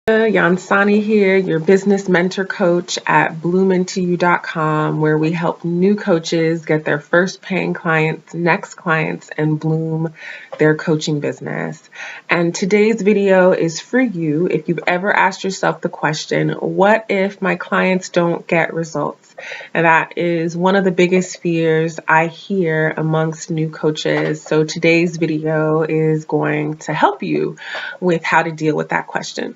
Yansani here, your business mentor coach at bloomintoyou.com, where we help new coaches get their first paying clients, next clients, and bloom their coaching business. And today's video is for you if you've ever asked yourself the question, what if my clients don't get results? And that is one of the biggest fears I hear amongst new coaches. So today's video is going to help you with how to deal with that question.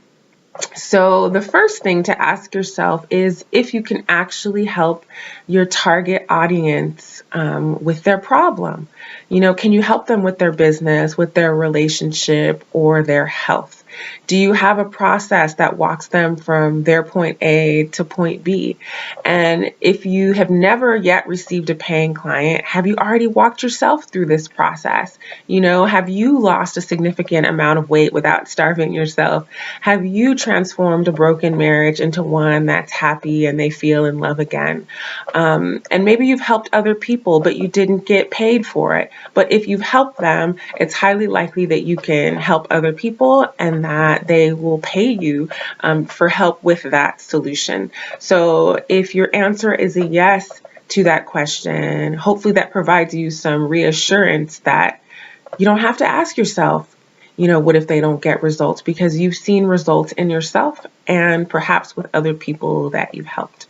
So the first thing to ask yourself is if you can actually help your target audience with their problem. Can you help them with their business, with their relationship, or their health? Do you have a process that walks them from their point A to point B? And if you have never yet received a paying client, have you already walked yourself through this process? Have you lost a significant amount of weight without starving yourself? Have you transformed a broken marriage into one that's happy and they feel in love again? And maybe you've helped other people, but you didn't get paid for it. But if you've helped them, it's highly likely that you can help other people and that they will pay you for help with that solution. So if your answer is a yes to that question, hopefully that provides you some reassurance that you don't have to ask yourself, what if they don't get results? Because you've seen results in yourself and perhaps with other people that you've helped.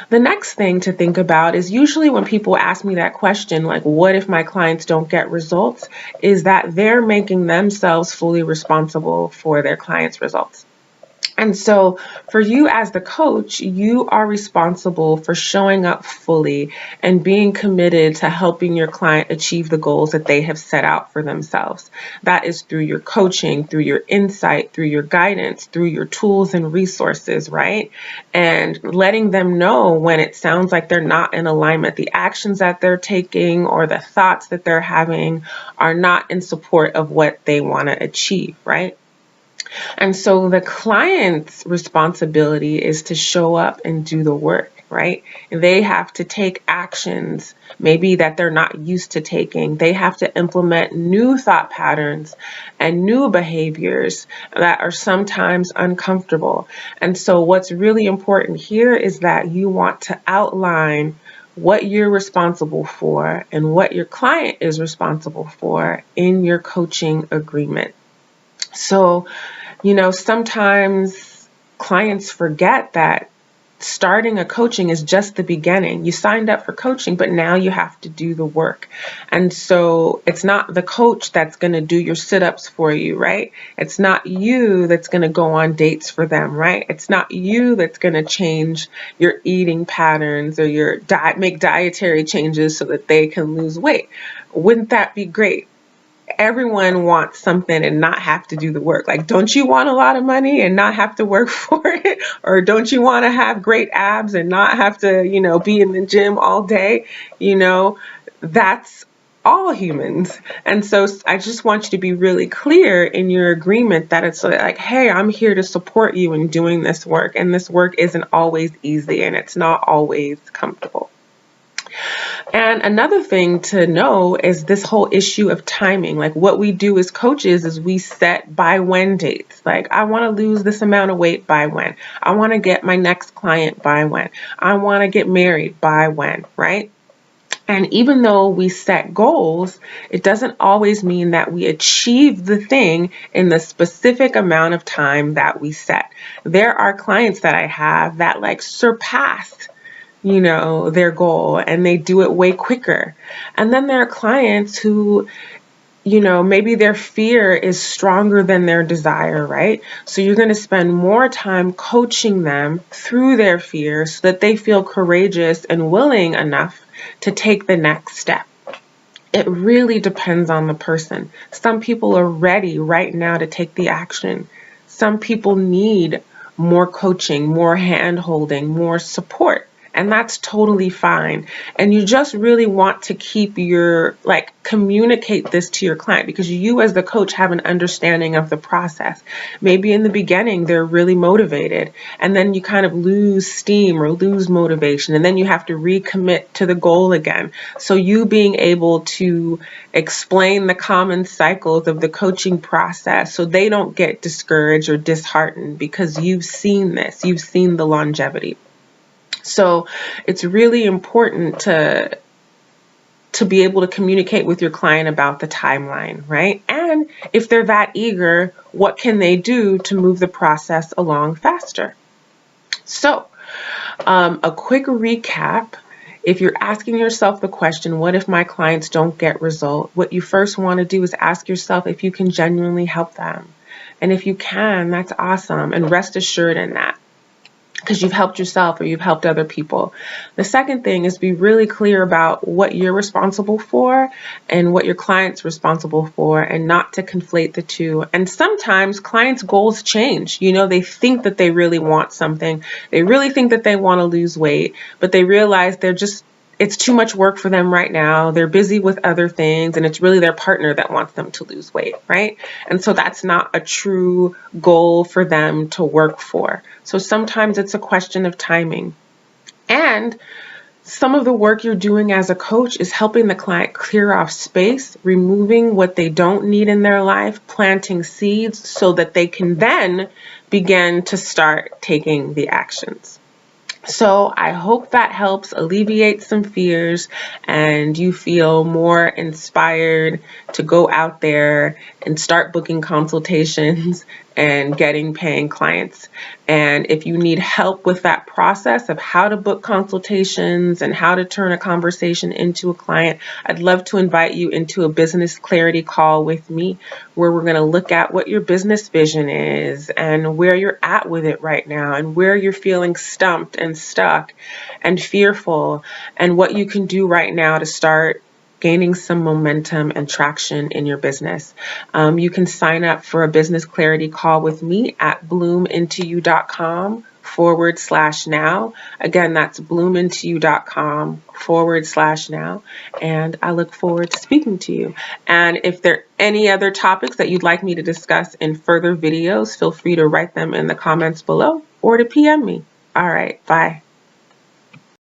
The next thing to think about is usually when people ask me that question, like, what if my clients don't get results, is that they're making themselves fully responsible for their clients' results. And so for you as the coach, you are responsible for showing up fully and being committed to helping your client achieve the goals that they have set out for themselves. That is through your coaching, through your insight, through your guidance, through your tools and resources, right? And letting them know when it sounds like they're not in alignment. The actions that they're taking or the thoughts that they're having are not in support of what they want to achieve, right? And so the client's responsibility is to show up and do the work, right? They have to take actions, maybe that they're not used to taking. They have to implement new thought patterns and new behaviors that are sometimes uncomfortable. And so what's really important here is that you want to outline what you're responsible for and what your client is responsible for in your coaching agreement. So, sometimes clients forget that starting a coaching is just the beginning. You signed up for coaching, but now you have to do the work. And so it's not the coach that's going to do your sit-ups for you, right? It's not you that's going to go on dates for them, right? It's not you that's going to change your eating patterns or your make dietary changes so that they can lose weight. Wouldn't that be great? Everyone wants something and not have to do the work. Like, don't you want a lot of money and not have to work for it? Or don't you want to have great abs and not have to, be in the gym all day? That's all humans. And so I just want you to be really clear in your agreement that it's like, hey, I'm here to support you in doing this work. And this work isn't always easy and it's not always comfortable. And another thing to know is this whole issue of timing. Like, what we do as coaches is we set by when dates. Like, I want to lose this amount of weight by when. I want to get my next client by when. I want to get married by when, right? And even though we set goals, it doesn't always mean that we achieve the thing in the specific amount of time that we set. There are clients that I have that surpassed their goal and they do it way quicker. And then there are clients who, maybe their fear is stronger than their desire, right? So you're going to spend more time coaching them through their fear so that they feel courageous and willing enough to take the next step. It really depends on the person. Some people are ready right now to take the action. Some people need more coaching, more hand holding, more support. and that's totally fine. And you just really want to keep communicate this to your client, because you as the coach have an understanding of the process. Maybe in the beginning they're really motivated, and then you kind of lose steam or lose motivation, and then you have to recommit to the goal again. So you being able to explain the common cycles of the coaching process so they don't get discouraged or disheartened, because you've seen this, you've seen the longevity. So it's really important to be able to communicate with your client about the timeline, right? And if they're that eager, what can they do to move the process along faster? So a quick recap. If you're asking yourself the question, what if my clients don't get result? What you first want to do is ask yourself if you can genuinely help them. And if you can, that's awesome. And rest assured in that, because you've helped yourself or you've helped other people. The second thing is be really clear about what you're responsible for and what your client's responsible for, and not to conflate the two. And sometimes clients' goals change. They think that they really want something. They really think that they want to lose weight, but they realize it's too much work for them right now. They're busy with other things, and it's really their partner that wants them to lose weight, right? And so that's not a true goal for them to work for. So sometimes it's a question of timing. And some of the work you're doing as a coach is helping the client clear off space, removing what they don't need in their life, planting seeds so that they can then begin to start taking the actions. So I hope that helps alleviate some fears and you feel more inspired to go out there and start booking consultations and getting paying clients. And if you need help with that process of how to book consultations and how to turn a conversation into a client, I'd love to invite you into a business clarity call with me, where we're going to look at what your business vision is and where you're at with it right now, and where you're feeling stumped and stuck and fearful, and what you can do right now to start gaining some momentum and traction in your business. You can sign up for a business clarity call with me at bloomintoyou.com/now. Again, that's bloomintoyou.com/now. And I look forward to speaking to you. And if there are any other topics that you'd like me to discuss in further videos, feel free to write them in the comments below or to PM me. All right, bye.